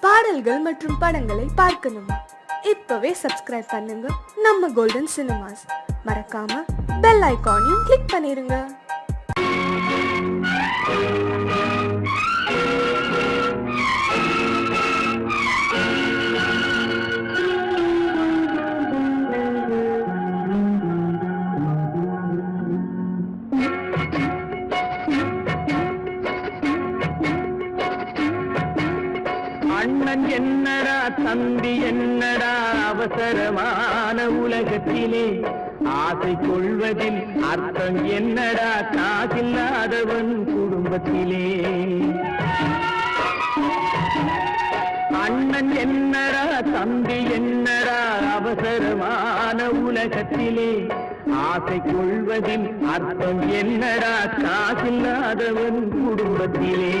பாடல்கள் மற்றும் படங்களை பார்க்கணுமா? இப்பவே சப்ஸ்கிரைப் பண்ணுங்க நம்ம கோல்டன் சினிமாஸ். மறக்காம பெல் ஐகானையும் கிளிக் பண்ணிருங்க. அண்ணன் என்னடா தம்பி என்னடா அவசரமான உலகத்திலே ஆசை கொள்வதில் அர்த்தம் என்னடா காசில்லாதவன் குடும்பத்திலே. அண்ணன் என்னடா தம்பி என்னடா அவசரமான உலகத்திலே ஆசை கொள்வதில் அர்த்தம் என்னடா காசில்லாதவன் குடும்பத்திலே.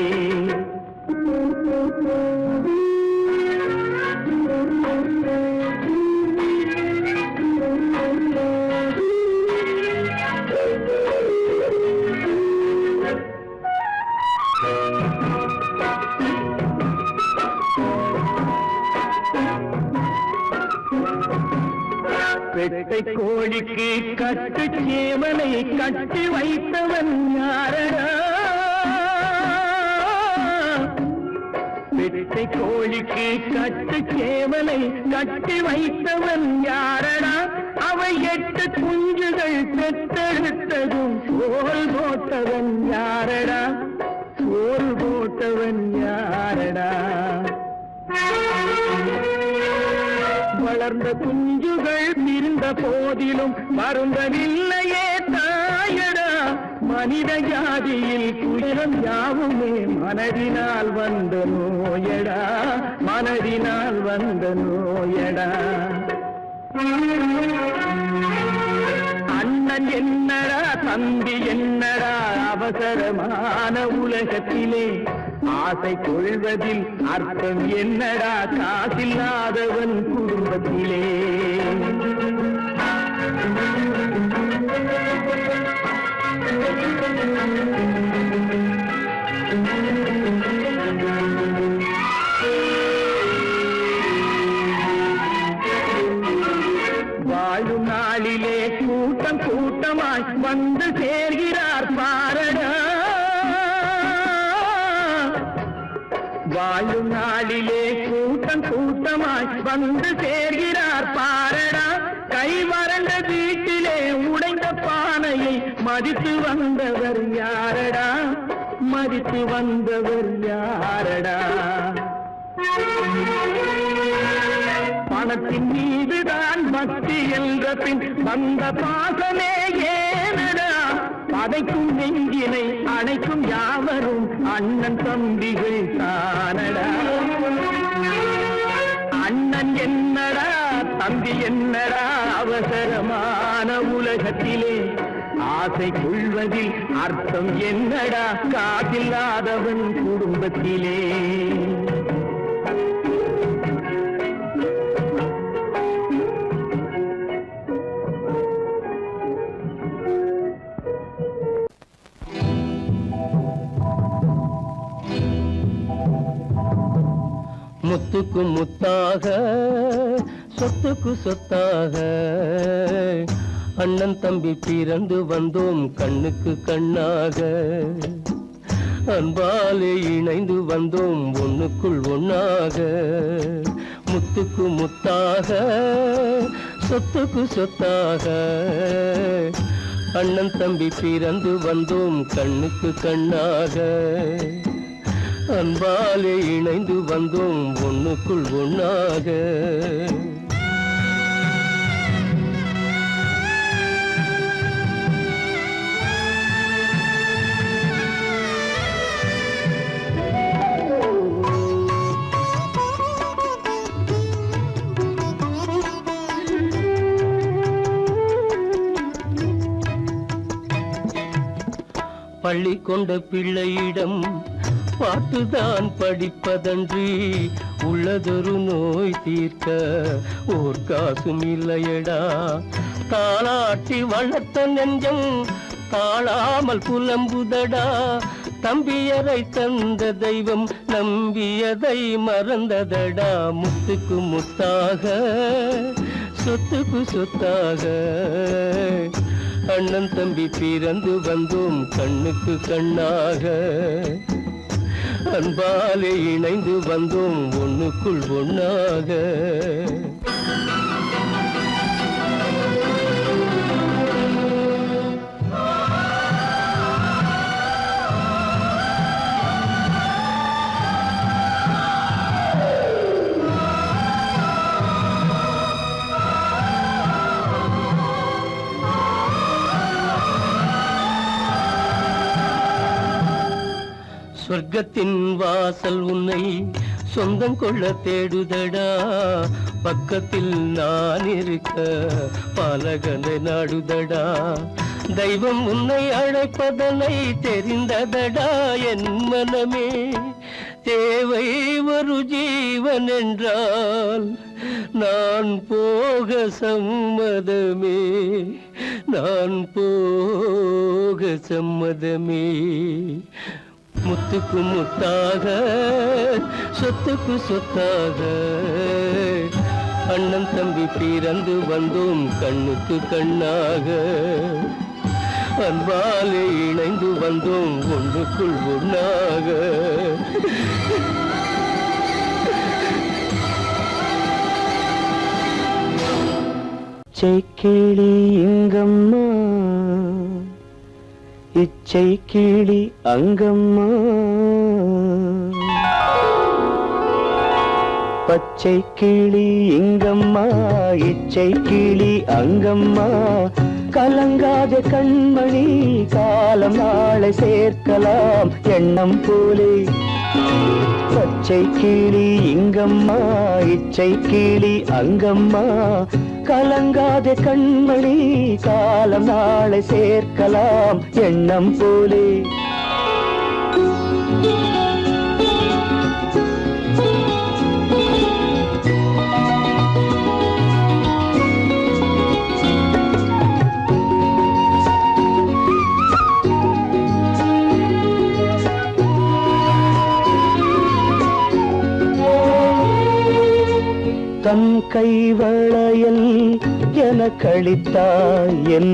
பெட்டை கோழிக்கு கட்டு சேவலை கட்டி வைத்தவன் யாரடா? பெட்டை கோழிக்கு கட்டு சேவலை கட்டி வைத்தவன் யாரடா? அவை 8 குஞ்சுகள் பெற்றெடுத்ததும் சோல் போட்டவன் யாரடா? சோல் போட்டவன் யாரடா? வளர்ந்த குஞ்சுகள் பிரிந்த போதிலும் மருந்தவில்லையே தாயடா. மனித ஜாதியில் துயரம் யாவுமே மனதினால் வந்த நோயடா, மனதினால் வந்த நோயடா. அண்ணன் என்னடா தம்பி என்னடா அவசரமான உலகத்திலே ஆசை கொள்வதில் அர்த்தம் என்னடா காசில்லாதவன் குடும்பத்திலே. வாழும் நாளிலே கூட்டம் கூட்டமாய் வந்து சேர்கிறார் பாரடா. வாழும் நாளிலே கூட்டம் கூட்டமாய் வந்து சேர்கிறார் பாரடா. கை வறண்ட வீட்டிலே உடைந்த பானையை மதித்து வந்தவர் யாரடா? மதித்து வந்தவர் யாரடா? பணத்தின் மீதுதான் பக்தி என்ற பின் வந்த பாசமே ஏனடா? பதைக்கும் நெஞ்சினை அணைக்கும் யாவரும் அண்ணன் தம்பிகள் தானடா. அண்ணன் என்னடா தம்பி என்னடா அவசரமான உலகத்திலே ஆசை கொள்வதில் அர்த்தம் என்னடா காசில்லாதவன் குடும்பத்திலே. முத்துக்கு முத்தாக சொத்துக்கு சொத்தாக அண்ணன் தம்பி பிறந்து வந்தோம் கண்ணுக்கு கண்ணாக. அன்பாலே இணைந்து வந்தோம் ஒண்ணுக்குள் ஒண்ணாக. முத்துக்கு முத்தாக சொத்துக்கு சொத்தாக அண்ணன் தம்பி பிறந்து வந்தோம் கண்ணுக்கு கண்ணாக. அன்பாலே இணைந்து வந்தோம் ஒண்ணுக்குள் ஒண்ணாக. பள்ளி கொண்ட பிள்ளையிடம் பாட்டுதான் படிப்பதன்றி உள்ளதொரு நோய் தீர்க்க ஓர் காசும் இல்லையடா. தாளாட்டி வளர்த்த நெஞ்சம் தாழாமல் புலம்புதடா. தம்பியரை தந்த தெய்வம் நம்பியதை மறந்ததடா. முத்துக்கு முத்தாக சொத்துக்கு சொத்தாக அண்ணன் தம்பி பிறந்து வந்தோம் கண்ணுக்கு கண்ணாக. அன்பாலே இணைந்து வந்தோம் ஒண்ணுக்குள் ஒண்ணாக. சொர்க்கத்தின் வாசல் உன்னை சொந்தம் கொள்ள தேடுதடா. பக்கத்தில் நான் இருக்க பாலகனை நாடுதடா. தெய்வம் உன்னை அழைப்பதனை தெரிந்ததடா என் மனமே. தேவை ஒரு ஜீவன் என்றால் நான் போக சம்மதமே. நான் போக சம்மதமே. முத்துக்கு முத்தாக சொத்துக்கு சொத்தாக அண்ணன் தம்பி பிறந்து வந்தோம் கண்ணுக்கு கண்ணாக. அன்பாலே இணைந்து வந்தோம் ஒன்றுக்குள் ஒண்ணாக. கிளி இங்கம்மா இச்சை கிளி அங்கம்மா. பச்சை கிளி இங்கம்மா இச்சை கிளி அங்கம்மா. கலங்காத கண்மணி காலம் நாளை சேர்க்கலாம் எண்ணம் போலே. பச்சை கிளி இங்கம்மா இச்சை கிளி அங்கம்மா. கலங்காத கண்மணி காலம் நாளை சேர்க்கலாம் எண்ணம் போலே. தன் கைவளையல் எனக்களித்தாய் என்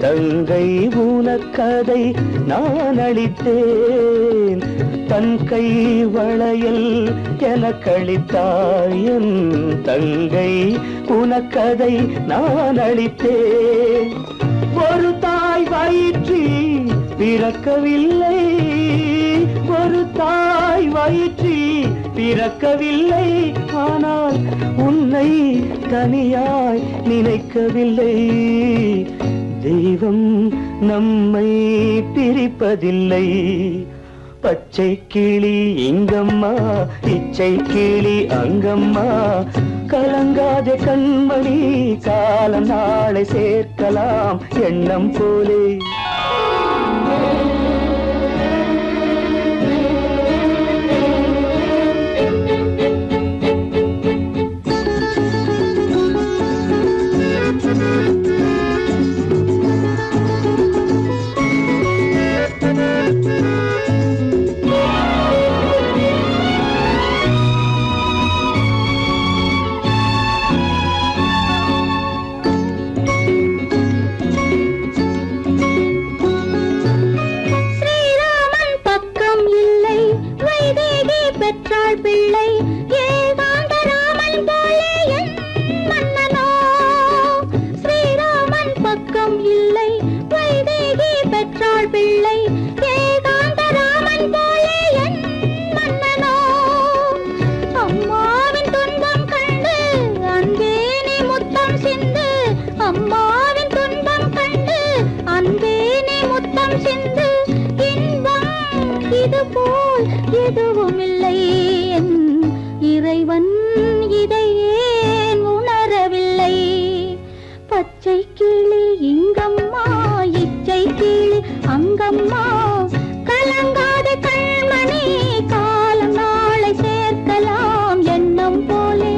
தங்கை உனக்கதை நான் அளித்தேன். தன் கைவளையல் எனக்களித்தாய் என் தங்கை உனக்கதை நான் அளித்தேன். ஒரு தாய் வயிற்றில் பிறக்கவில்லை. ஒரு தாய் வயிற்றில் பிறக்கவில்லை. ஆனால் உன்னை தனியாய் நினைக்கவில்லை. தெய்வம் நம்மை பிரிப்பதில்லை. பச்சை கிளி இங்கம்மா இச்சை கிளி அங்கம்மா. கலங்காத கண்மணி காலம் நாளை சேர்க்கலாம் எண்ணம் போலே. எதுவுமில்லை இறைவன் இதை ஏன் உணரவில்லை? பச்சை கிளி இங்கம்மா இச்சை கிளி அங்கம்மா, கலங்காத கண்மணி காலம் நாளை சேர்க்கலாம் எண்ணம் போலே.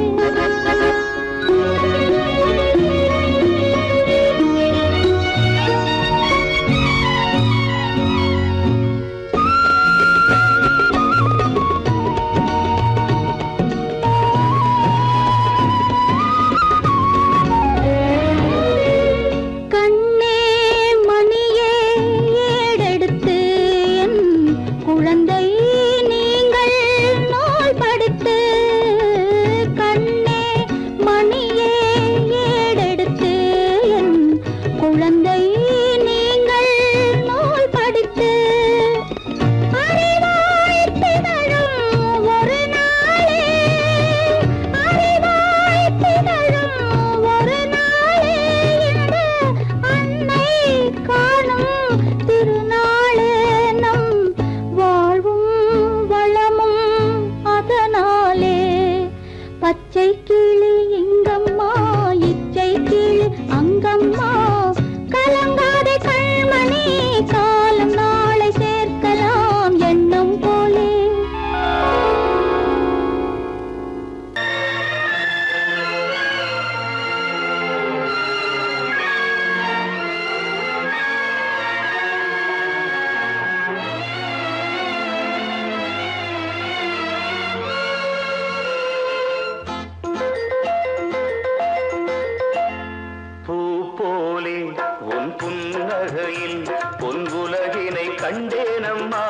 கண்டேனம்மா.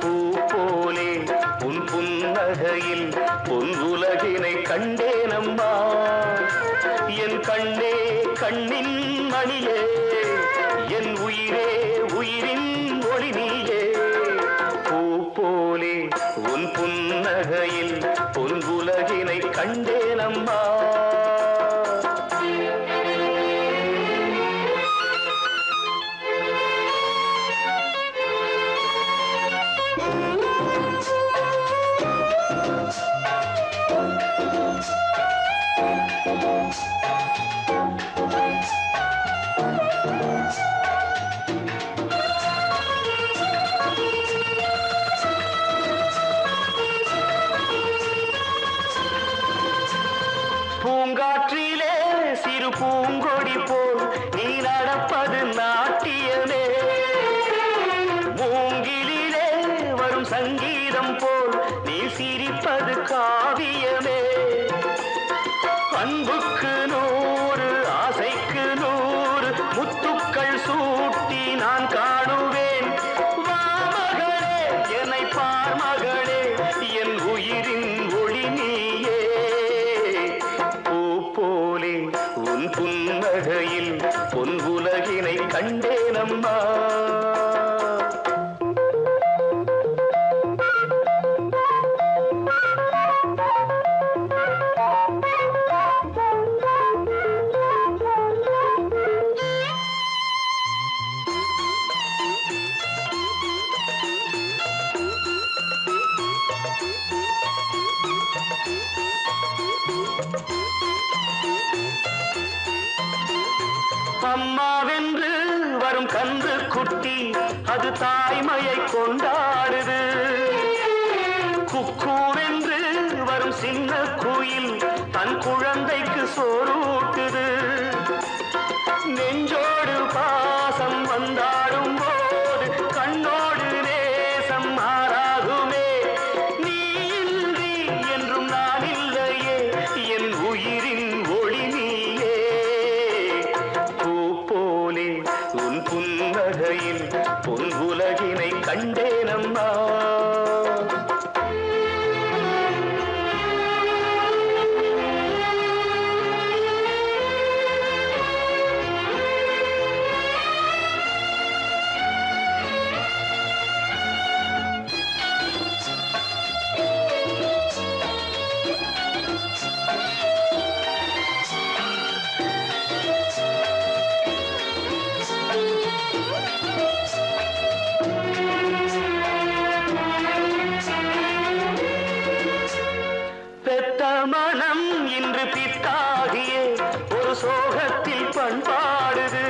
பூ போலே உன் புன்னகையில் பொன் உலகினை கண்டேனம்மா. என் கண்ணே கண்ணின் மணியே, என் உயிரே உயிரின் ஒளி நீயே. பூ போலே உன் புன்னகையில் பொன் உலகினை கண்டேனம்மா. பூங்காற்றிலே சிறு பூங்கொடி போல் நீ நடப்பது நாட்டியமே. மூங்கிலே வரும் சங்கீதம் போல் நீ சிரிப்பது காவியமே. அன்புக்கு 100 ஆசைக்கு 100 முத்துக்கள் சூட்டி நான் காணுவேன். வா மகளே என்னை பார் மகளே, என் உயிரின் ஒளி நீயே. பூ போலே உன் புன்னகையில் பொன் உலகினை கண்டேனம்மா. அம்மாவென்று வரும் கன்று குட்டி அது தாய்மையை கொண்டாடுது. குக்கூவென்று வரும் சின்ன குயில் தன் குழந்தைக்கு சோறூட்டுது. நெஞ்சோடு பாசம் வந்தாடும் போது கண்ணோடு நேசம் மாறாகுமே. நீ இன்றி என்றும் நான் இல்லையே, என் உயிரின் ஒளி நீயே. பூ போலே உன் புன்னகையில் பொன் உலகினை கண்டேனம்மா. பெத்த மனம் இன்று பித்தாகியே ஒரு சோகத்தில் பண்பாடுது.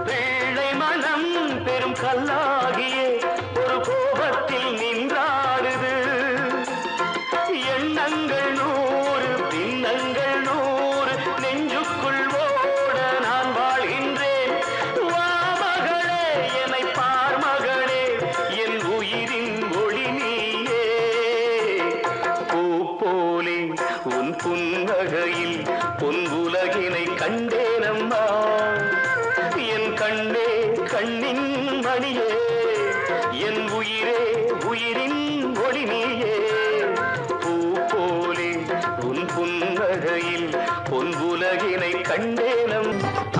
பிள்ளை மனம் பெரும் கல்லாகியே ஒரு கோபத்தில் நின்றாடுது. எண்ணங்கள் 100 பின்னங்கள் 100 நெஞ்சுக்குள் ஓட நான் வாழ்கின்றேன். வா மகளே என்னை பார் மகளே, என் உயிரின் ஒளி நீயே. பூ போலே உன் புன்னகையில் பொன் உலகினை கண்டேனம்மா. என் கண்ணே கண்ணின் மணியே, என் உயிரே உயிரின் ஒளி நீயே. பூ போலே உன் புன்னகையில் பொன் உலகினை கண்டேனம்.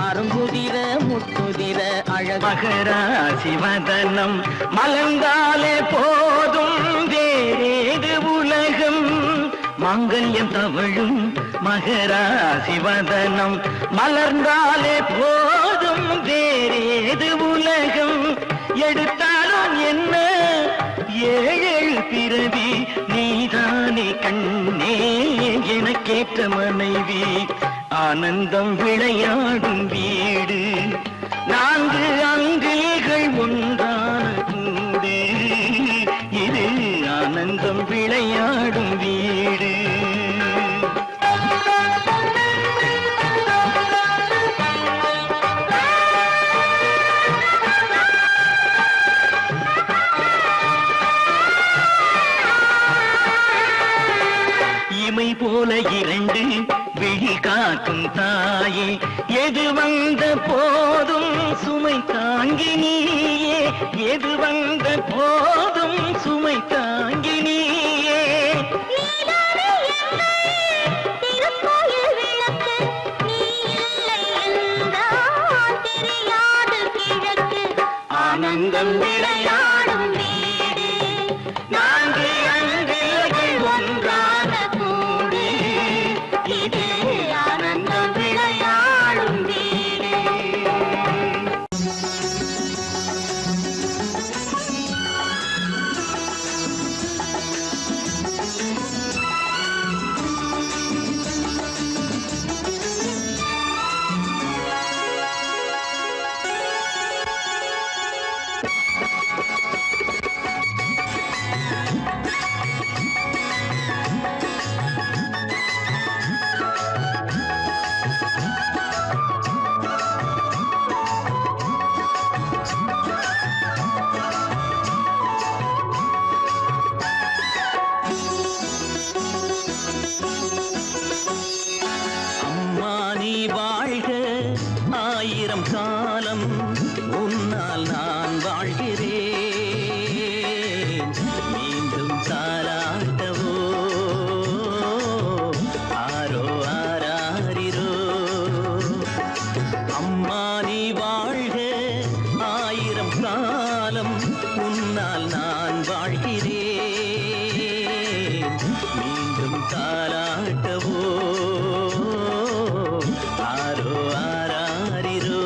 அருங்குதிர முத்துதிர அழகராசி வதனம் மலர்ந்தாலே போதும் வேறேது உலகம். மாங்கல்யம் தவழும் மகராசி வதனம் மலர்ந்தாலே போதும் வேறேது உலகம். எடுத்தாலும் என்ன 7 பிறவி நீதானே கண்ணே எனக்கேற்ற மனைவி. ஆனந்தம் விளையாடும் வீடு 4 அங்கில்கள் ஒன்றான கூடு. இது ஆனந்தம் விளையாடும் வீடு. இமை போல இரண்டு விழி காக்கும் தாயே, எது வந்த போதும் சுமை தாங்கி நீயே, எது வந்த போதும் சுமை தாங்கி நீயே. ஆனந்தம் விளையாடும் வீடு, நான்கு அன்பில்கள் ஒன்றாக கூடி, இது ஆனந்தம் விளையாடும் வீடு. அம்மா நீ வாழ்க ஆயிரம் காலம், உன்னால் நான் வாழ்கிறேன். மீண்டும் தாலாட்டவோ ஆரோ ஆராரிரோ. அம்மா நீ வாழ்க ஆயிரம் காலம், உன்னால் நான் வாழ்கிறேன். மீண்டும் தாலாட்டவோ ஆரோ ஆராரிரோ.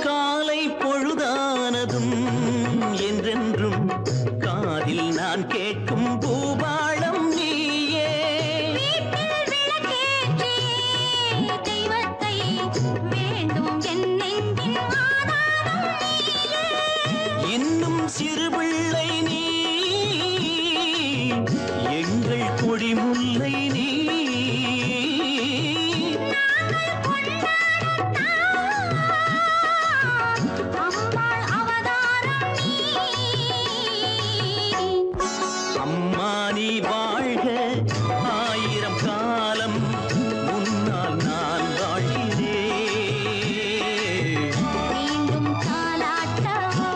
காலை பொழுதானதும் என்றென்றும் காதில் நான் கேட்கும் பூபாளம் நீயே. இன்னும் சிறுபிள்ளை நீ, எங்கள் கொடிமுல்லை நீ. அம்மா நீ வாழ்க ஆயிரம் காலம், உன்னால் நான் வாழ்கிறேன். மீண்டும் தாலாட்டவோ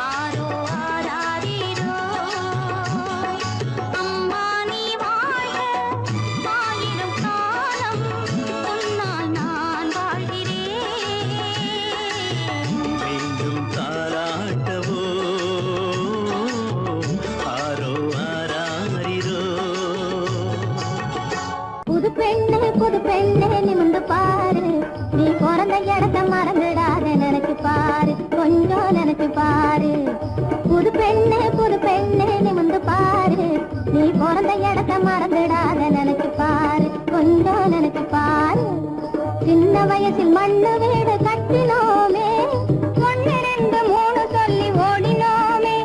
ஆரோ ஆராரிரோ. அம்மா நீ வாழ்க ஆயிரம் காலம், உன்னால் நான் வாழ்கிறேன். மீண்டும் தாலாட்டவோ ஆரோ ஆராரிரோ. புது பெண்ணே நிமிந்து பாரு, நீ பிறந்த இடத்த மறந்துடாத நினைச்சு பாரு, கொஞ்சம் நினைச்சு பாரு. புது பெண்ணே நிமிந்து பாரு, நீ பிறந்த இடத்த மறந்துடாத நினைச்சு பாரு, கொஞ்சம் நினைச்சு பாரு. சின்ன வயசில் மண்ணு வீடு கட்டினோமே, ஒன்று ரெண்டு மூணு சொல்லி ஓடினோமே.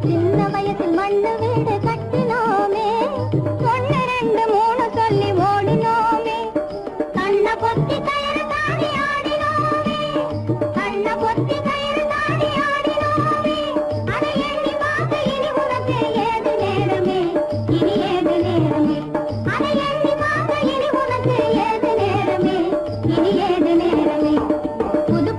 சின்ன வயசில் மண்ணு வீடு கட்டினோமே, ஒன்று ரெண்டு மூணு சொல்லி ஓடினோமே. கண்ணை பொத்தி கயிறு தாடி ஆடினோமே, கண்ணை பொத்தி கயிறு தாடி ஆடினோமே. அதை எண்ணி பார்க்க இனி உனக்கு ஏது நேரமே, இனி ஏது நேரமே. அதை எண்ணி பார்க்க இனி உனக்கு ஏது நேரமே, இனி ஏது நேரமே. புது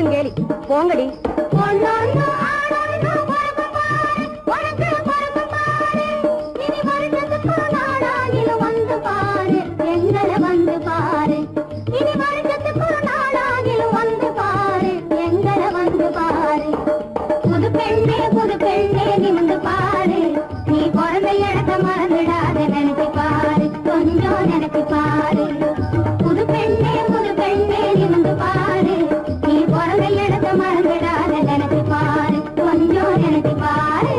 எல்லாத்துக்கும் கேலி போங்கடி. வந்து பாரு எங்களை வந்து பாரு, இனி வருஷத்துக்கு நாளாகிலும் வந்து பாரு எங்களை வந்து பாரு. புது பெண்ணே நிமிந்து பாரு, நீ பிறந்த இடத்த மறந்துடாத நினைச்சு பாரு, கொஞ்சம் நினைச்சு பாரு. புது பெண்ணே நிமிந்து பாரு, நீ பிறந்த இடத்த மறந்துடாத நினைச்சு பாரு, கொஞ்சம் நினைச்சு பாரு.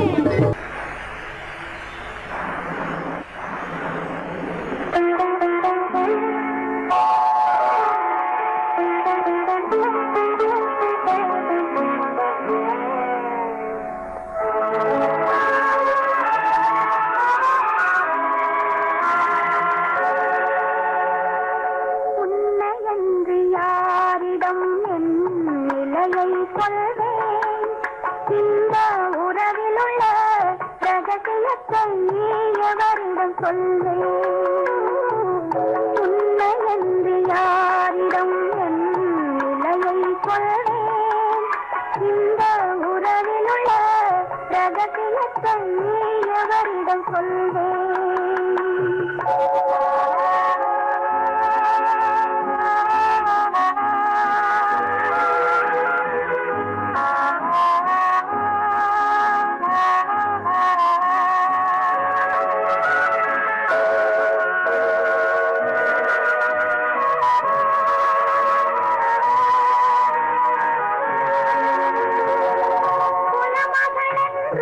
உன்னையன்று யாரிடம் என் நிலையை சொல்வேன், இந்த உறவிலுள்ள ரகசியத்தை எவரிடம் சொல்வேன். உன்னையன்று யாரிடம் என் நிலையை சொல்வேன், இந்த உறவிலுள்ள ரகசியத்தை எவரிடம் சொல்வேன்.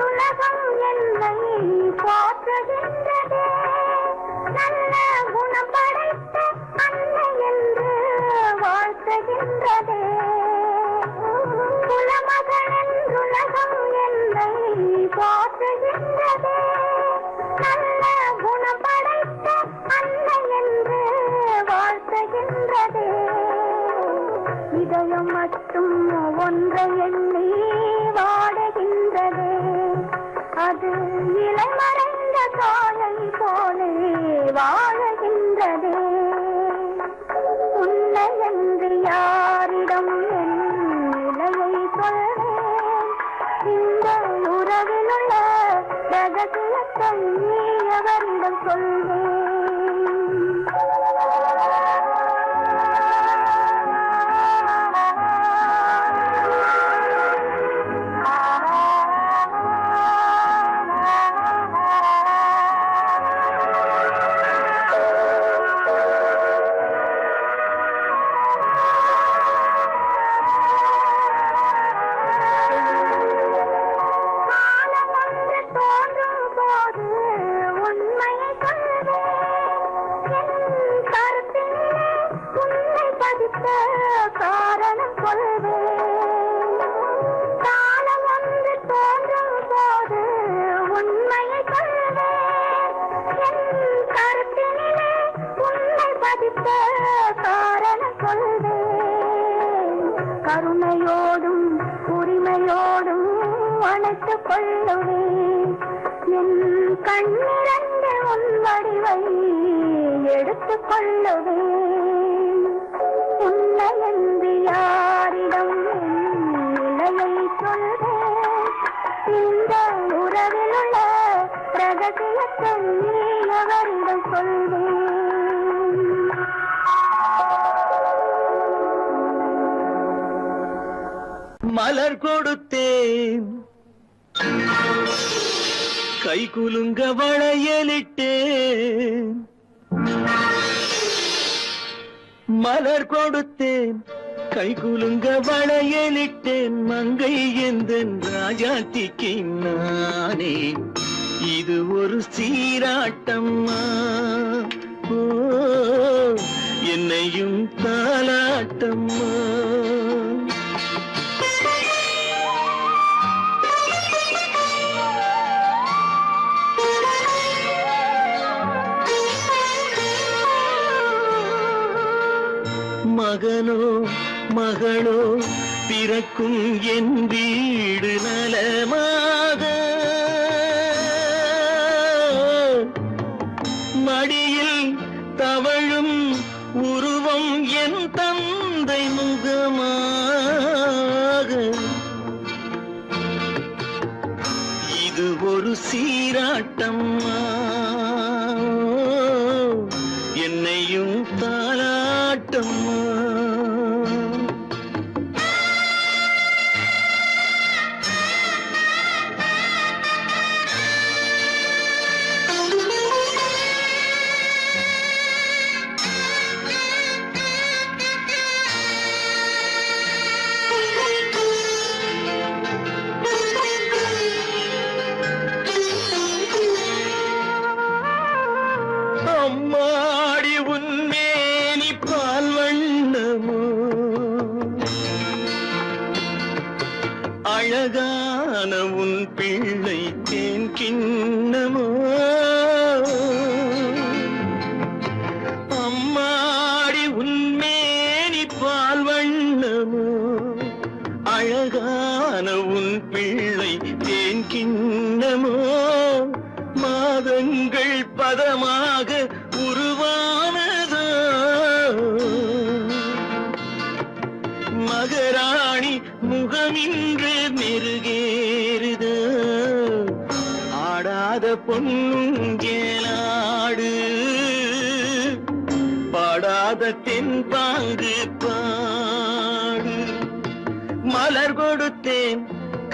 உலகம் என்னை போற்றுகின்றதே, நல்ல குணம் படைத்த அன்னை என்று வாழ்த்துகின்றதே. குலமகளின் உலகம் என்னை போற்றுகின்றதே, நல்ல குணம் படைத்த அன்னை என்று வாழ்த்துகின்றதே. இதயம் மட்டும் ஒன்றை எண்ணி வாடுகின்றதே, அது இளமறைந்த காலை போலே வாழுகின்றதே. உன்னை என்று யாரிடம் என் நிலையை சொல்வேன், இந்த உறவிலுள்ள ரகசியத்தை எவரிடம் சொல்வேன். காரணம் சொல்வேன், காலம் ஒன்று தோன்றும் போது உண்மையை சொல்வேன். என் கருத்தினிலே உன்னை பதித்த காரணம் சொல்வேன். கருணையோடும் உரிமையோடும் அணைத்துக் கொள்ளுவேன், என் கண்ணிரண்டு உன் வடிவை எடுத்துக் கொள்ளுவேன். உன்னை என்று யாரிடம் நிலையை சொல்வேன், இந்த உறவிலுள்ள ரகசியத்தை எவரிடம் சொல்வேன். மலர் கொடுத்தேன், கை குலுங்க வளையலிட்டேன். மலர் கொடுத்தேன், கை குலுங்க வளையலிட்டேன். மங்கை எந்தன் ராஜாத்திக்கு நானே, இது ஒரு சீராட்டம்மா. ஓ, என்னையும் தாலாட்டம்மா. மகனோ மகளோ பிறக்கும் என் வீடு நலமாக, மடியில் தவழும் உருவம் என் தந்தை முகமாக. இது ஒரு சீராட்டம்மா என்னையும் தாலாட்டம்மா அம்மாடி உன்மேனி பால் வண்ணமோ அழகான உன் பிள்ளை தேன் கிண்ணமோ அம்மாடி உன்மேனி பால் வண்ணமோ அழகான உன் பிள்ளை தேன் கிண்ணமோ மாதங்கள் பதமாக உருவானதோ மகராணி முகமின்று நெருகேறுதோ ஆடாத பொன்னுங்கேலாடு பாடாத தென்பாங்கு பாடு மலர் கொடுத்தேன்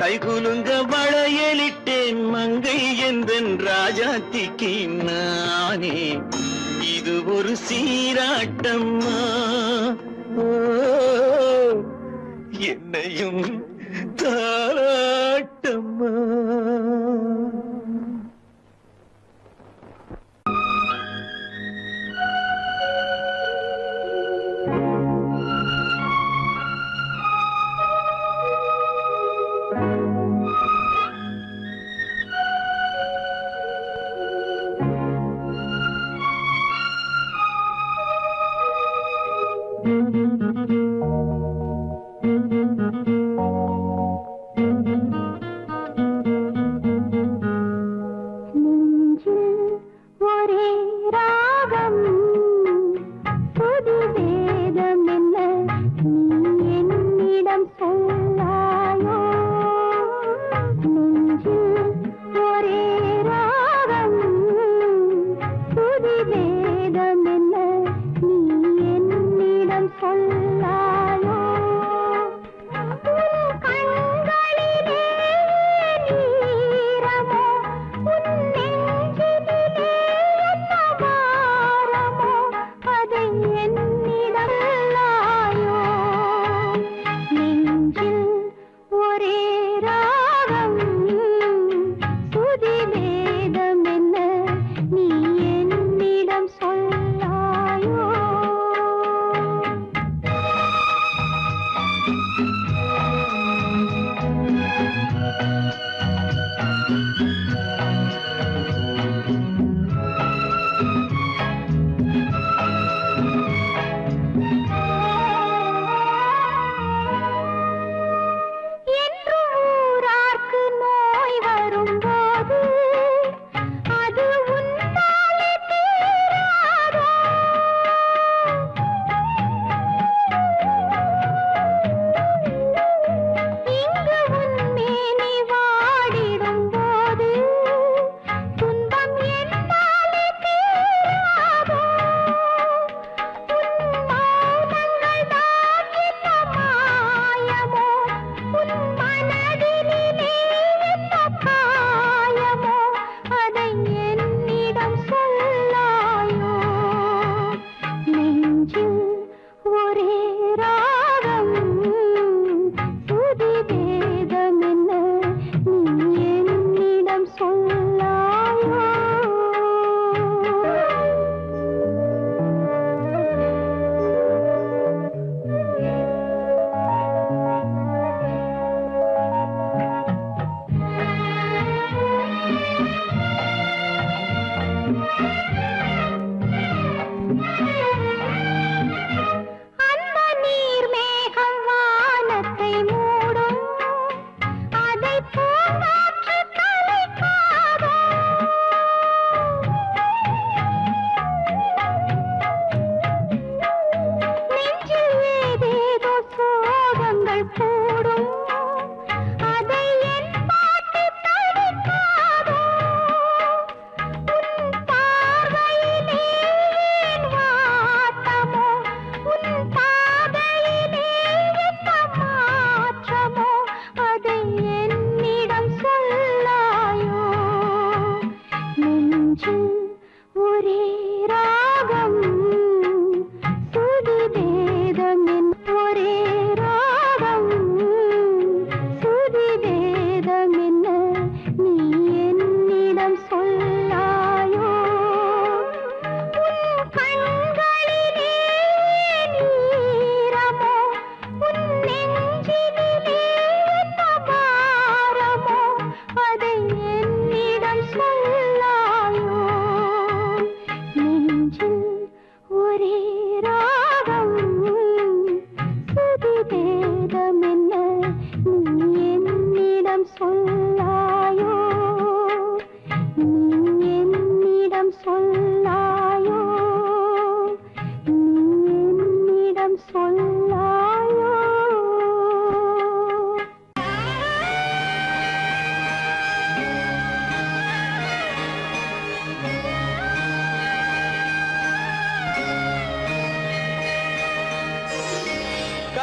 கைகுலுங்க வளையலிட்டேன் மங்கை எந்தன் ராஜாத்திக்கு நானே இது ஒரு சீராட்டம்மா ஓ, என்னையும் தாராட்டம்மா இங்கு உன் மேனி வாடிடும் போது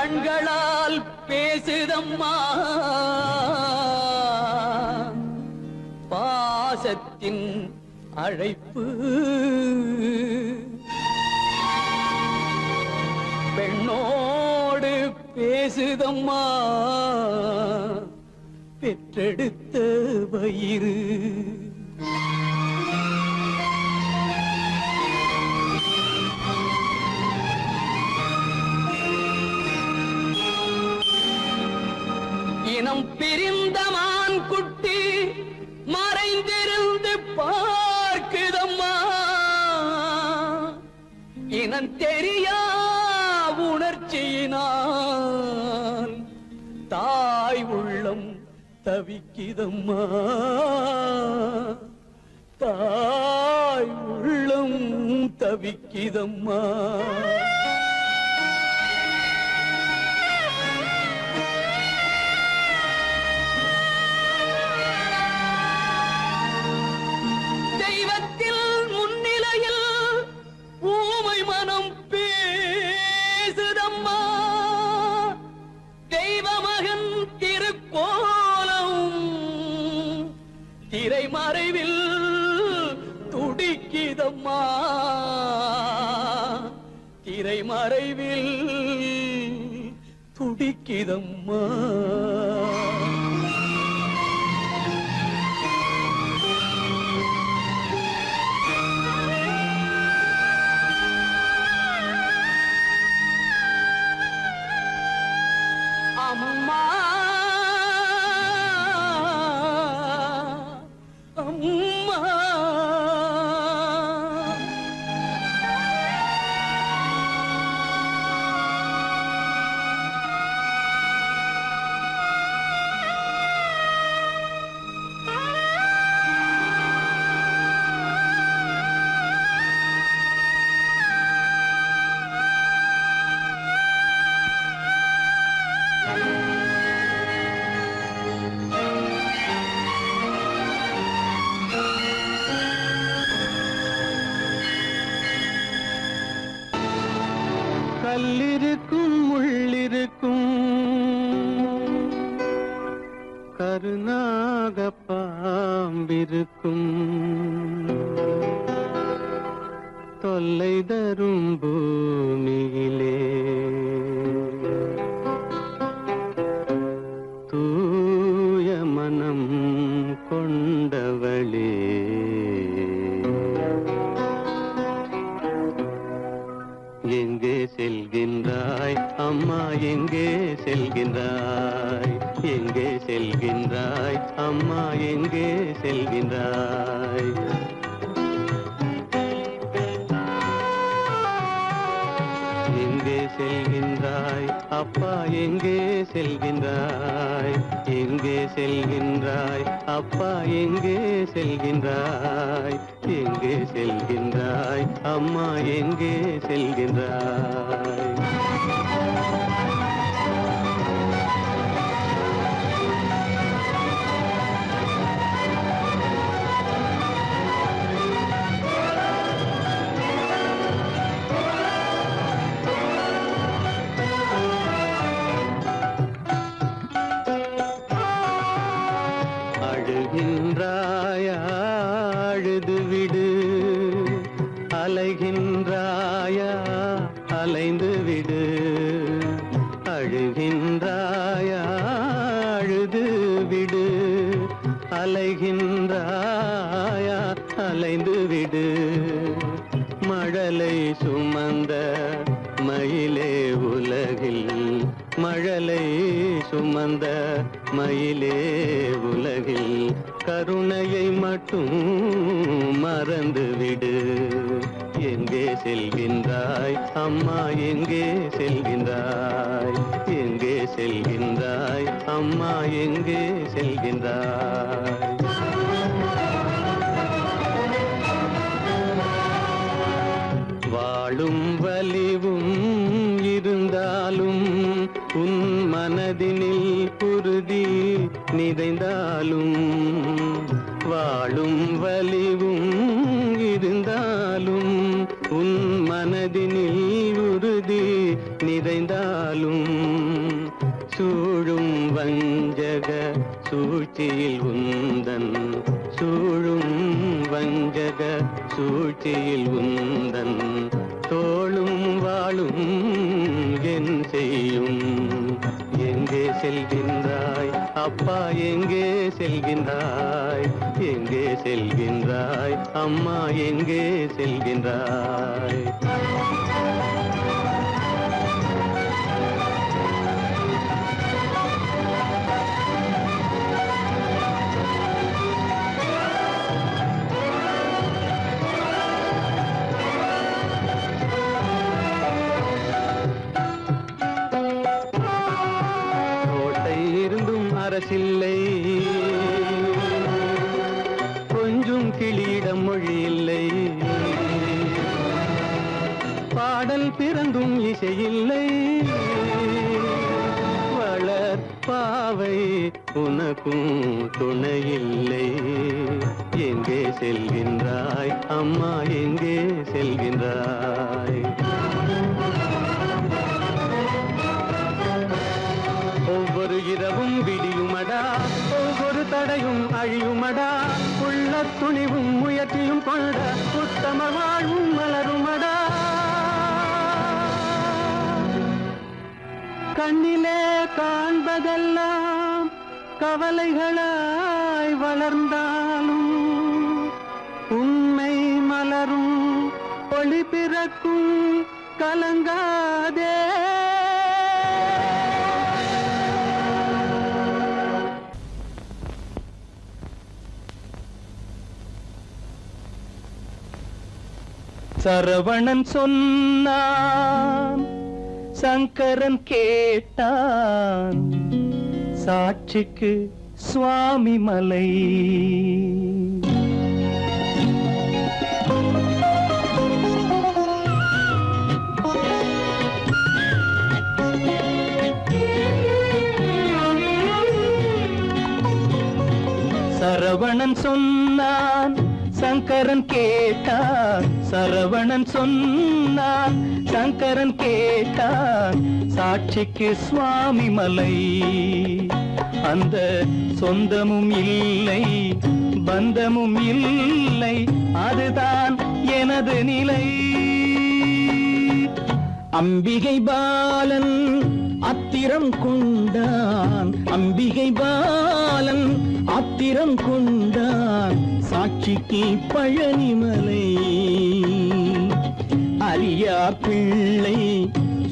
கண்களால் பேசுதம்மா பாசத்தின் அழைப்பு பெண்ணோடு பேசுதம்மா பெற்றெடுத்த வயிறு இனம் பிரிந்த மான் குட்டி மறைந்திருந்து பார்க்குதம்மா இனம் தெரியா உணர்ச்சியினால் தாய் உள்ளம் தவிக்குதம்மா தாய் உள்ளம் தவிக்குதம்மா தெய்வத்தில் முன்னிலையில் ஊமை மனம் பேசுதம்மா தெய்வ மகன் திருக்கோலம் திரைமறைவில் துடிக்குதம்மா திரைமறைவில் துடிக்குதம்மா அம்மா அம்மா கல்லிருக்கும் முள்ளிருக்கும் கருநாக பாம்பிருக்கும் தொல்லை தரும் பூமியிலே தூய மனம் கொண்டவளே எங்கே செல்கின்றாய் அம்மா எங்கே செல்கின்றாய் எங்கே செல்கின்றாய் அம்மா எங்கே செல்கின்றாய் எங்கே செல்கின்றாய் அப்பா எங்கே செல்கின்றாய் எங்கே செல்கின்றாய் அப்பா எங்கே செல்கின்றாய் எங்கே செல்கின்றாய் அம்மா எங்கே செல்கின்றாய் அழுகின்றாயா அழுது விடு அலைகின்றாயா அலைந்து விடு அழுகின்றாயா அழுது விடு அலைகின்றாயா அலைந்து விடு மழலை சுமந்த மயிலே உலகில் மழலை சுமந்த மயிலே உலகில் கருணையை மட்டும் மறந்து விடு எங்கே செல்கின்றாய் அம்மா எங்கே செல்கின்றாய் எங்கே செல்கின்றாய் அம்மா எங்கே செல்கின்றாய் வாழும் வலிவும் இருந்தாலும் உன் மனதினில் உறுதி நிறைந்தாலும் வாழும் வலிவும் இருந்தாலும் உன் மனதினில் உறுதி நிறைந்தாலும் சூழ்ச்சியில் உந்தன் சூழும் வஞ்சக சூழ்ச்சியில் உந்தன் தோளும் வாழும் என் செய்யும். எங்கே செல்கின்றாய் அப்பா, எங்கே செல்கின்றாய்? எங்கே செல்கின்றாய் அம்மா, எங்கே செல்கின்றாய்? அரசில்லை, கொஞ்சம் கிளியிடம் மொழி இல்லை, பாடல் பிறந்தும் இசையில்லை, வளர்ப்பாவை உனக்கும் துணையில்லை. எங்கே செல்கின்றாய் அம்மா, எங்கே செல்கின்றாய்? ஒவ்வொரு இரவும் விடியுமடா, ஒவ்வொரு தடையும் அழியுமடா, உள்ள துணிவும் முயற்சியும் கொண்ட உத்தம வாழ்வும் மலருமடா. கண்ணிலே காண்பதெல்லாம் கவலைகளாய் வளர்ந்தாலும் உண்மை மலரும், ஒளி பிறக்கும், கலங்காதே. சரவணன் சொன்னான், சங்கரன் கேட்டான், சாட்சிக்கு சுவாமி மலை. சரவணன் சொன்னான், சங்கரன் கேட்டான், சரவணன் சொன்னான், சங்கரன் கேட்டான், சாட்சிக்கு சுவாமி மலை. அந்த சொந்தமும் இல்லை, பந்தமும் இல்லை, அதுதான் எனது நிலை. அம்பிகை பாலன் அத்திரம் கொண்டான், அம்பிகை பாலன் ஆத்திரம் கொண்டான், சாட்சிக்கு பழனிமலை. அறியா பிள்ளை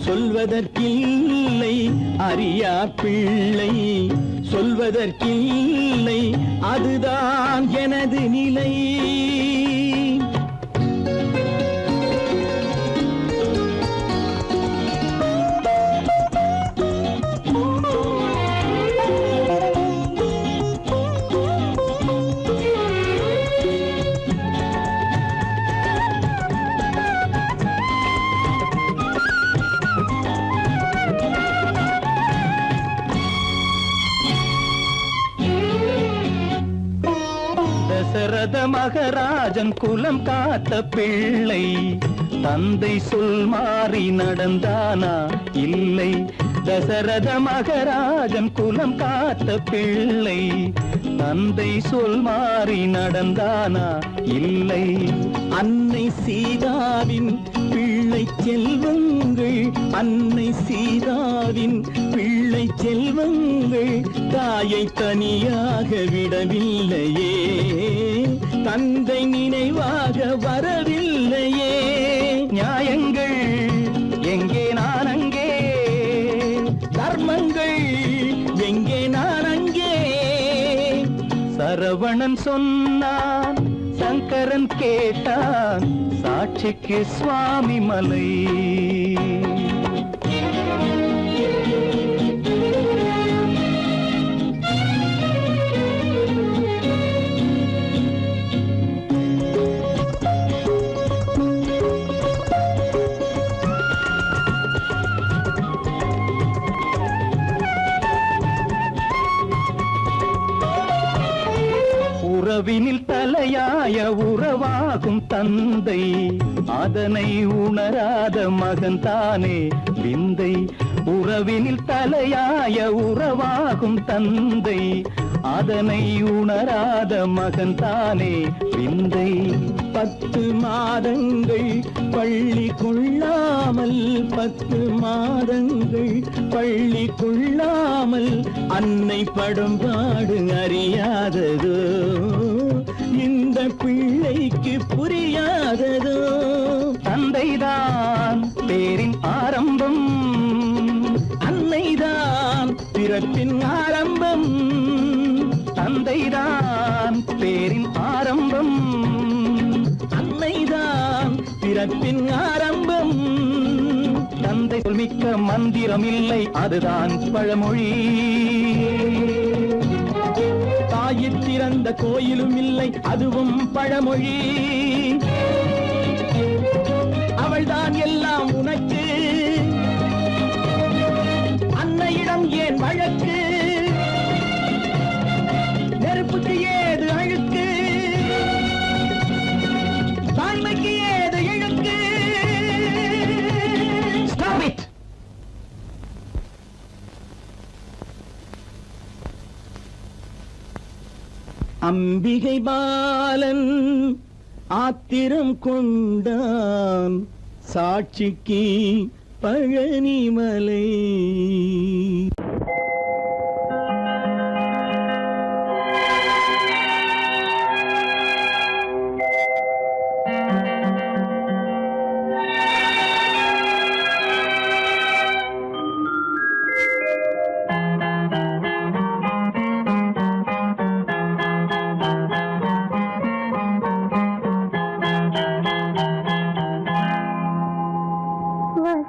சொல்வதற்கில்லை, அறியா பிள்ளை சொல்வதற்கில்லை, அதுதான் எனது நிலை. தசரத மகராஜன் குலம் காத்த பிள்ளை, தந்தை சொல் மாறி நடந்தானா இல்லை? தசரத மகராஜன் குலம் காத்த பிள்ளை, தந்தை சொல் மாறி நடந்தானா இல்லை? அன்னை சீதாவின் பிள்ளை செல்வங்கள், அன்னை சீதாவின் பிள்ளை செல்வங்கள் தாயை தனியாக விடவில்லையே, தந்தை நினைவாக வரவில்லையே. நியாயங்கள் எங்கே நான் அங்கே, தர்மங்கள் எங்கே நான் அங்கே. சரவணன் சொன்னான், சங்கரன் கேட்டான், சாட்சிக்கு சுவாமி மலை. உறவினில் தலையாய உறவாகும் தந்தை, அதனை உணராத மகன் தானே விந்தை. உறவினில் தலையாய உறவாகும் தந்தை அதனை உணராத மகன் தானே விந்தை 10 மாதங்கள் பள்ளி கொள்ளாமல் 10 மாதங்கள் பள்ளி கொள்ளாமல் அன்னை படும் பாடு அறியாததோ இந்த பிள்ளைக்கு புரியாததோ தந்தைதான் பேரின் ஆரம்பம் அன்னைதான் பிறப்பின் ஆரம்பம் தந்தைதான் பேரின் ஆரம்பம் அன்னைதான் பிறப்பின் ஆரம்பம் தந்தை சொல்மிக்க மந்திரம் இல்லை அதுதான் பழமொழி தாயிற் திறந்த கோயிலும் இல்லை அதுவும் பழமொழி அவள்தான் எல்லாம் உனக்கு அன்னையிடம் ஏன் வழக்கு நெருப்புக்கு ஏது அழுக்கு தாய்மைக்கு ஏது இழுக்கு Stop it! அம்பிகை பாலன் ஆத்திரம் கொண்டான் சாட்சிக்கு பழனிமலை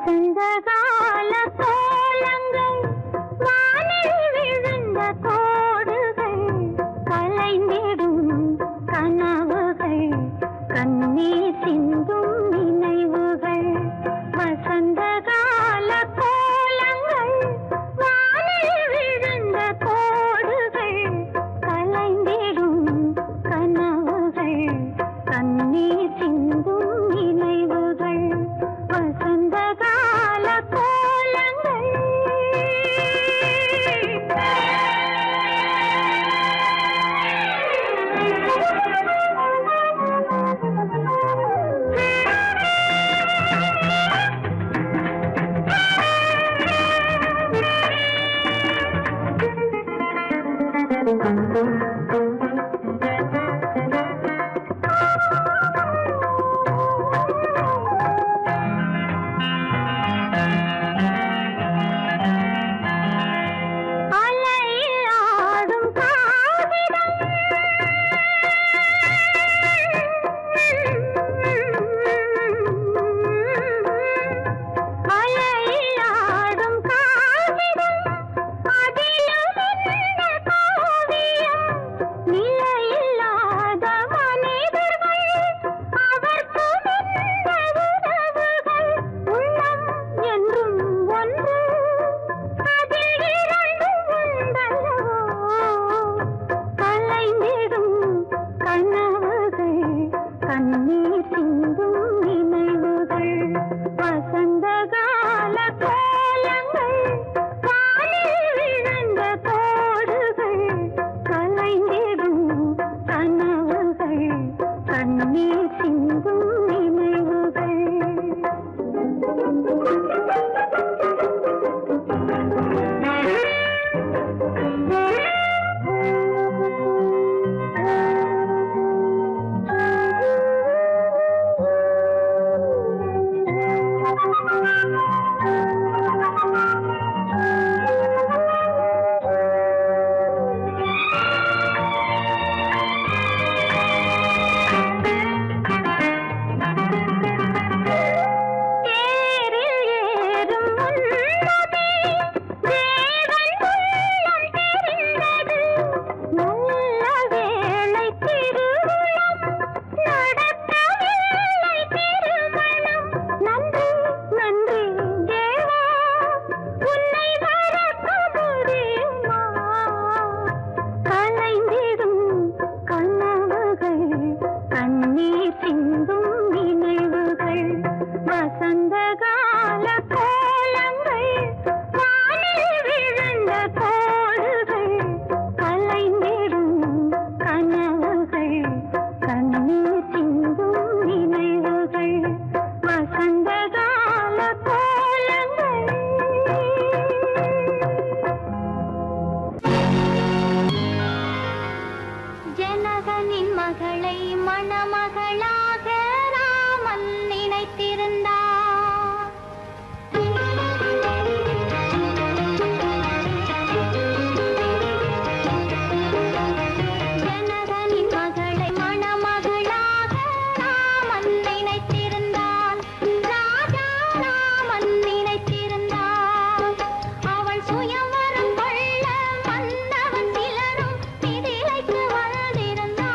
வசந்தகால கோலங்கள் வானில் விழுந்த கோடுகள் கலைந்திடும் கனவுகள் கண்ணீர் சிந்தும் நினைவுகள் வசந்தகால கோலங்கள் வானில் விழுந்த கோடுகள் கலைந்திடும் கனவுகள் கண்ணீர் சிந்தும் நினைவுகள் வசந்தகால கோலங்கள் அலையில் ஆடும் காகிதம் அலையில் ஆடும் காகிதம் அதிலும் என்ன காவியம் நிலையில்லாத மனிதர்கள் அவர்க்கும் இந்த உறவுகள் உள்ளம் என்றும் ஒன்று அதில் இரண்டும் உண்டல்லவோ கலைந்திடும் கனவுகள் கண்ணீர் சிந்தும் நினைவுகள் வசந்தகால கோலங்கள் வானில் விழுந்த கோடுகள் கலைந்திடும் கனவுகள் கண்ணீர் சிந்தும் நினைவுகள் ஜனகனின் மகளை மணமகளாக ராமன் நினைத்திருந்தார். ஜனகனின் மகளை மணமகளாக ராமன் நினைத்திருந்தான். ராஜா ராமன் நினைத்திருந்தான். அவள் சுயம்வரம் கொள்ள வந்தவன் சிலரும் மிதிலைக்கு வந்திருந்தான்.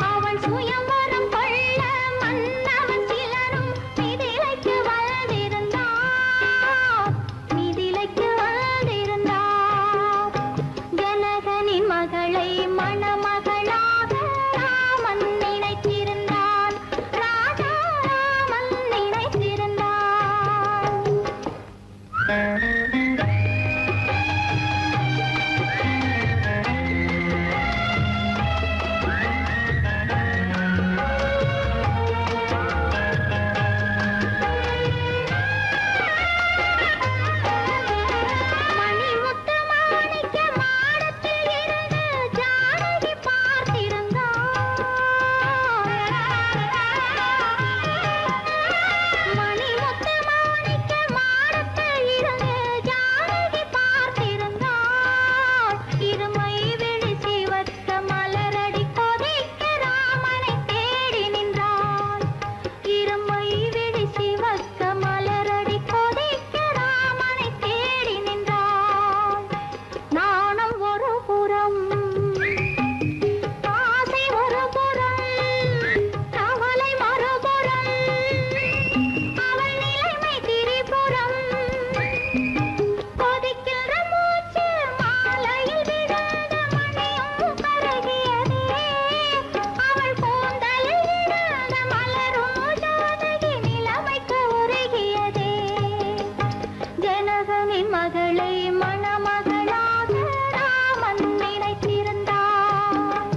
அவள் சுயம்வரம் கொள்ள வந்தவன் சிலரும் மிதிலைக்கு வந்திருந்தான். மிதிலைக்கு வந்திருந்தான். ஜனகனின் மகளை மணமகளாக ராமன் நினைத்திருந்தான். ராஜா ராமன் நினைத்திருந்தான். மணிமுத்து மாணிக்க மாடத்தில் இருந்து ஜானகி பார்த்திருந்தாள். மணிமுத்து மாணிக்க மாடத்தில் இருந்து ஜானகி பார்த்திருந்தாள். இருமை விழி சிவத்த மலரடி கொதிக்க ராமனை தேடி நின்றாள். இருமை விழி சிவத்த மலரடி கொதிக்க ராமனை தேடி நின்றாள். நாணம் ஒரு புறம், ஆசை ஒரு புறம், கவலை மறுபுறம், அவள் நிலைமை திரிபுறம். கொதிக்கின்ற மூச்சு மாலையில் விழுந்த மணியும் கருகியதே. அவள் கூந்தலில் விழுந்த மலரும் ஜானகி நிலைமைக்கு உருகியதே. ஜனகனின் மகளை மணமகளாக ராமன் நினைத்திருந்தான்.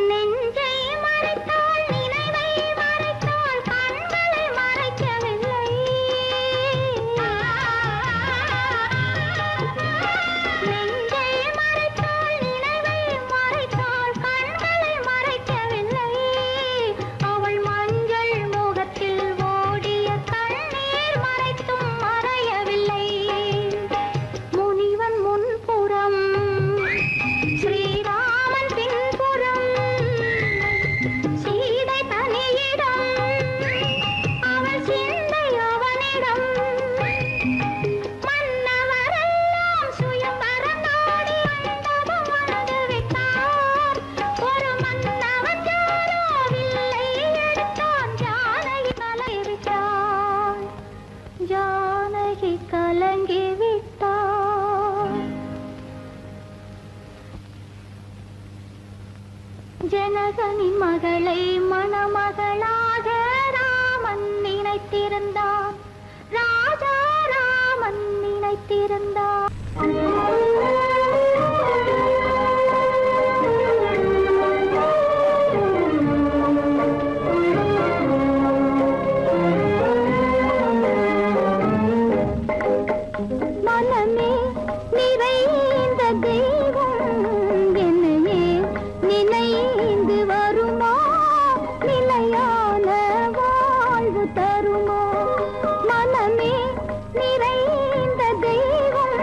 நெஞ்சை மறைத்தாள், நினைவை மறைத்தாள், கண்களை மறைக்கவில்லை. நெஞ்சை மறைத்தாள், நினைவை மறைத்தாள், கண்களை மறைக்கவில்லை. அவள் மஞ்சள் முகத்தில் ஓடிய கண்ணீர் மறைத்தும் மறையவில்லை. முனிவன் முன்புறம், ஸ்ரீராமன் பின்புறம், சீதை தனியிடம், அவள் சிந்தை அவனிடம். மன்னவரெல்லாம் சுயம்பரம் நாடி மண்டபம் வந்து விட்டார். ஒரு மன்னவன் யாரோ வில்லை எடுத்தான். ஜானகி கலங்கிவிட்டாள். ஜானகி கலங்கிவிட்டாள். ஜனகனின் மகளை மணமகளாக ராமன் நினைத்திருந்தான். ராஜா ராமன் நினைத்திருந்தான். மனமே நிறைந்த தெய்வம் என்னையே நினைந்து வருமா? நிலையான வாழ்வு தருமா? மனமே நிறைந்த தெய்வம்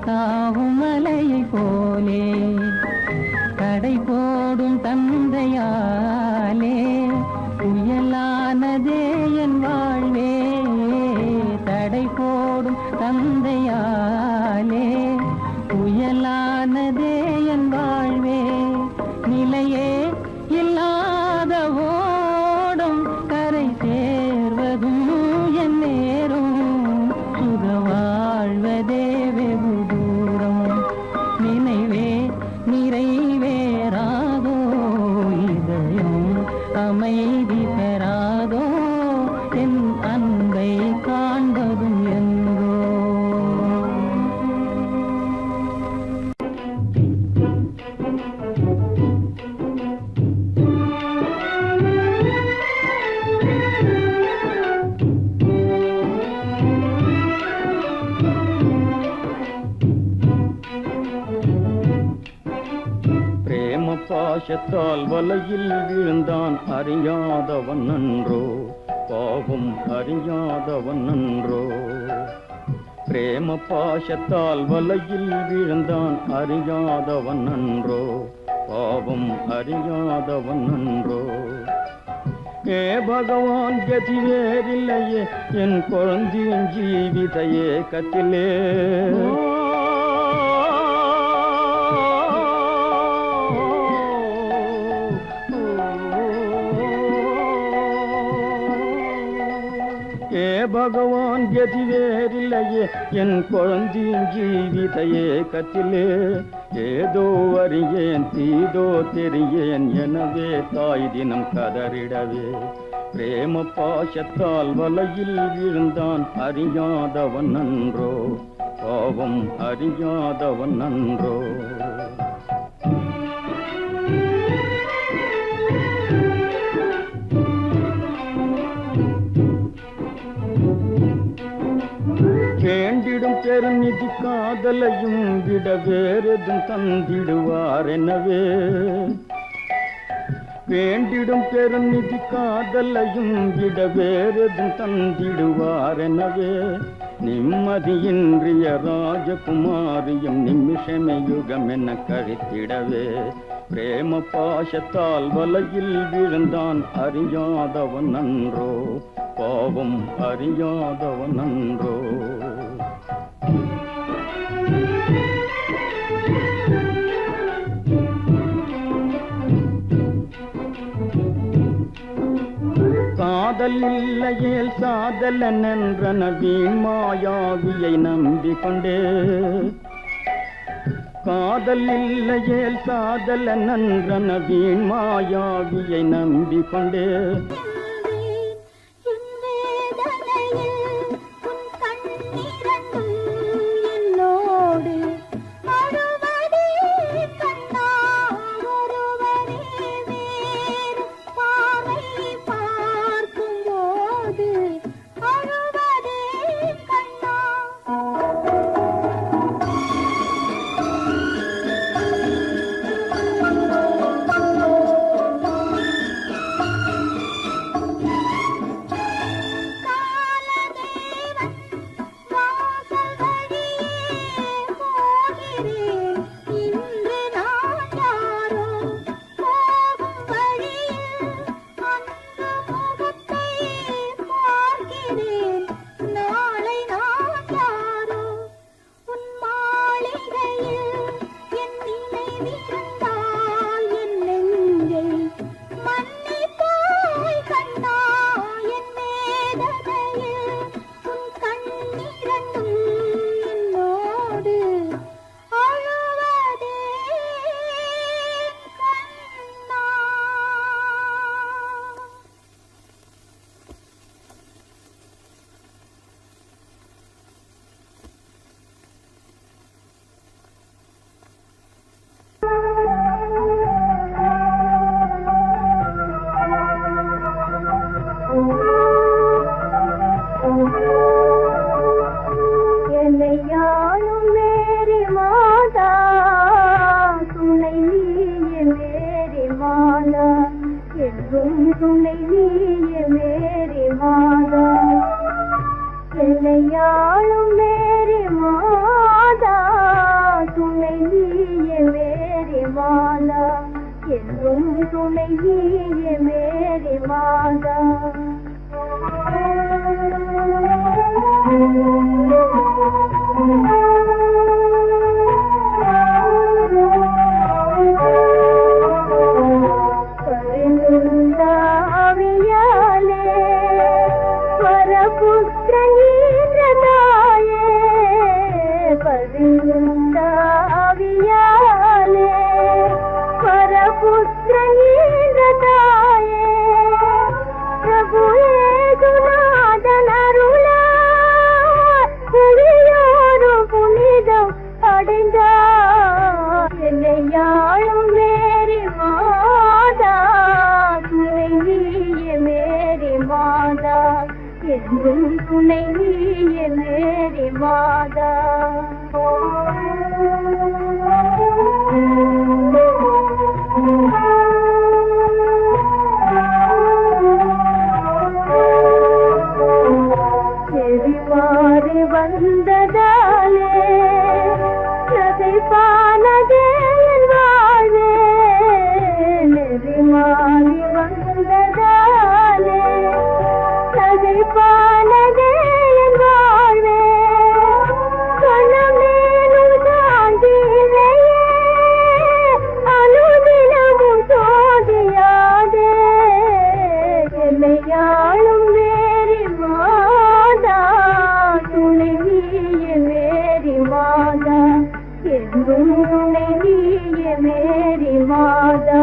தாவும் மலையை போலே கடை போடும் தந்தையாலே புயலானதே என் வாழ்வே தடை போடும் தந்தையாலே புயலானதே என் வாழ்வே நிலையே இல்லாத ஓடும் கரை சேர்வதும் என் நேரும் சுக வாழ்வதே வெகு தூரம் நினைவே நிறைவேறாதோ இதயம் அமைதி பெறாதோ என் அன்பை காண்பதும் எங்கோ பிரேம பாசத்தால் வலையில் விழுந்தான் அறியாதவன் நன்றோ பாவம் அறியாதவன் நன்றோ பிரேம பாசத்தால் வலையில் விழுந்தான் அறியாதவன் நன்றோ பாவம் அறியாதவன் நன்றோ ஏ பகவான் கதி வேறில்லையே என் குழந்தையின் ஜீவித ஏக்கத்திலே ஏ பகவான் கதி வேறில்லையே என் குழந்தையின் ஜீவித ஏக்கத்திலே ஏதோ அறியேன் தீதோ தெரியேன் எனவே தாய் தினம் கதறிடவே பிரேம பாசத்தால் வலையில் விழுந்தான் அறியாதவன் நன்றோ பாவம் அறியாதவன் நன்றோ வேண்டிடும் பெருநிதி காதலையும் விட வேறெதும் தந்திடுவார் எனவே வேண்டிடும் பெருநிதி காதலையும் விட வேறெதும் தந்திடுவார் எனவே நிம்மதியின்றிய ராஜகுமாரியும் நிமிஷமே யுகம் என கழித்திடவே பிரேம பாசத்தால் வலையில் விழுந்தான் அறியாதவன் நன்றோ பாவம் அறியாதவன் நன்றோ காதல் இல்லையேல் சாதல் என்றன வீண் மாயாவியை நம்பிக்கொண்டே காதல் இல்லையேல் சாதல் என்றன வீண் மாயாவியை நம்பிக்கொண்டே துணை நீயே மேரி மாதா என்னையாளும் மேரி மாதா துணை நீயே மேரி மாதா என்னையாளும் மேரி மாதா துணை நீயே மேரி மாதா என்றும் துணை நீயே மேரி மாதா செவி மாறி வந்ததாலே நகைப்பானதே என் வாழ்வே நெறி மாறி வந்ததாலே நகைப்பானதே என் வாழ்வே கண்ணமேனும் சாந்தி இல்லையே அனுதினமும் சோதியாதே என்னையாளும் மேரி மாதா துணை நீயே மேரி மாதா என்றும் துணை நீயே மேரி மாதா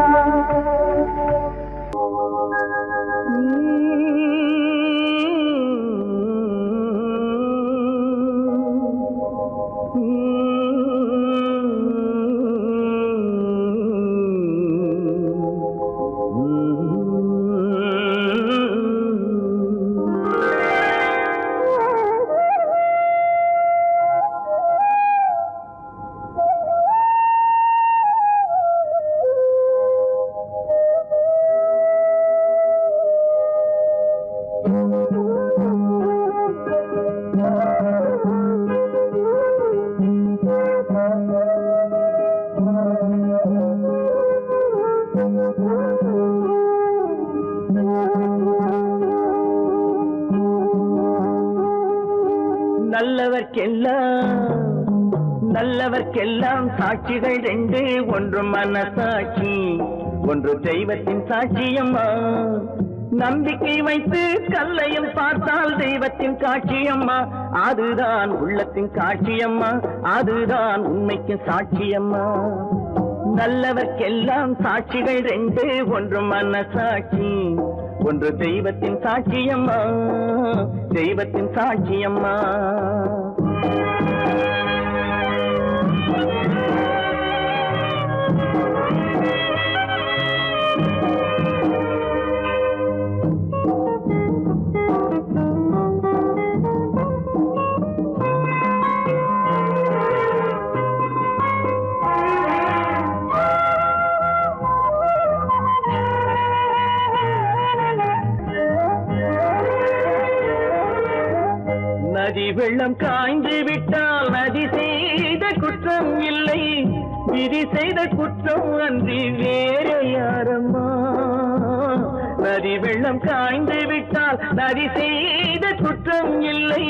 நல்லவர்க்கெல்லாம் சாட்சிகள் ரெண்டு ஒன்று மனசாட்சி ஒன்று தெய்வத்தின் சாட்சியம்மா நம்பிக்கை வைத்து கல்லையும் பார்த்தால் தெய்வத்தின் காட்சியம்மா அதுதான் உள்ளத்தின் காட்சியம்மா அதுதான் உண்மைக்கு சாட்சியம்மா நல்லவர்க்கெல்லாம் சாட்சிகள் ரெண்டு ஒன்று மனசாட்சி ஒன்று தெய்வத்தின் சாட்சியம்மா தெய்வத்தின் சாட்சியம்மா நதி வெள்ளம் காய்ந்து விட்டால் நதி செய்த குற்றம் இல்லை விதி செய்த குற்றம் அன்றி வேற யாரம்மா நதி வெள்ளம் காய்ந்து விட்டால் நதி செய்த குற்றம் இல்லை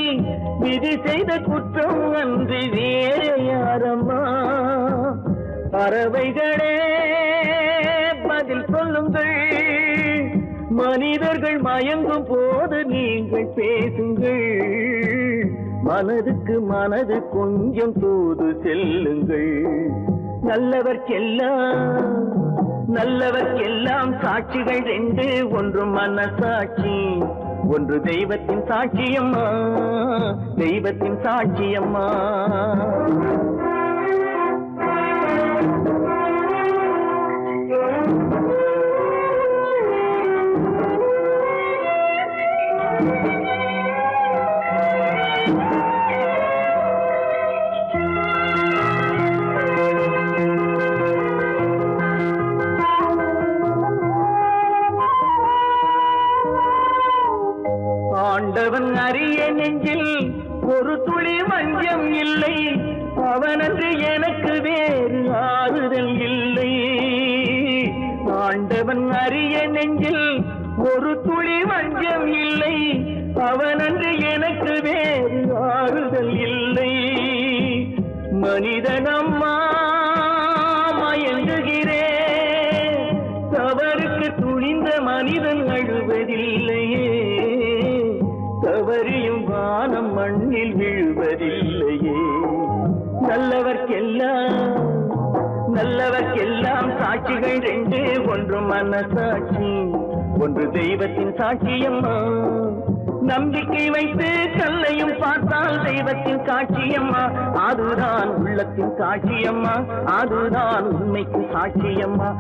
விதி செய்த குற்றம் அன்றி வேற யாரம்மா பறவைகளே பதில் சொல்லுங்கள் மனிதர்கள் மயங்கும் போது நீங்கள் பேசுங்கள் மனதுக்கு மனது கொஞ்சம் தூது செல்லுங்கள் நல்லவர்க்கெல்லாம் சாட்சிகள் ரெண்டு ஒன்று மனசாட்சி ஒன்று தெய்வத்தின் சாட்சியம்மா தெய்வத்தின் சாட்சியம்மா ஆண்டவன் அறிய நெஞ்சில் ஒரு துளி வஞ்சம் இல்லை அவனன்று எனக்கு வேறு ஆறுதல் இல்லை ஆண்டவன் அறிய நெஞ்சில் ஒரு துளி வஞ்சம் இல்லை, அவனன்று எனக்கு வேறு ஆறுதல் இல்லை. மனிதனம்மா மயங்குகிறேன், தவறுக்கு துணிந்த மனிதன் அழுவதில்லையே, தவறியும் வானம் மண்ணில் விழுவதில்லையே. நல்லவர்க்கெல்லாம் சாட்சிகள் ரெண்டு, ஒன்று மனசாட்சி, ஒன்று தெய்வத்தின் சாட்சியம்மா. நம்பிக்கை வைத்து கல்லையும் பார்த்தால் தெய்வத்தின் காட்சியம்மா, அதுதான் உள்ளத்தின் காட்சியம்மா, அதுதான் உண்மைக்கு சாட்சியம்மா.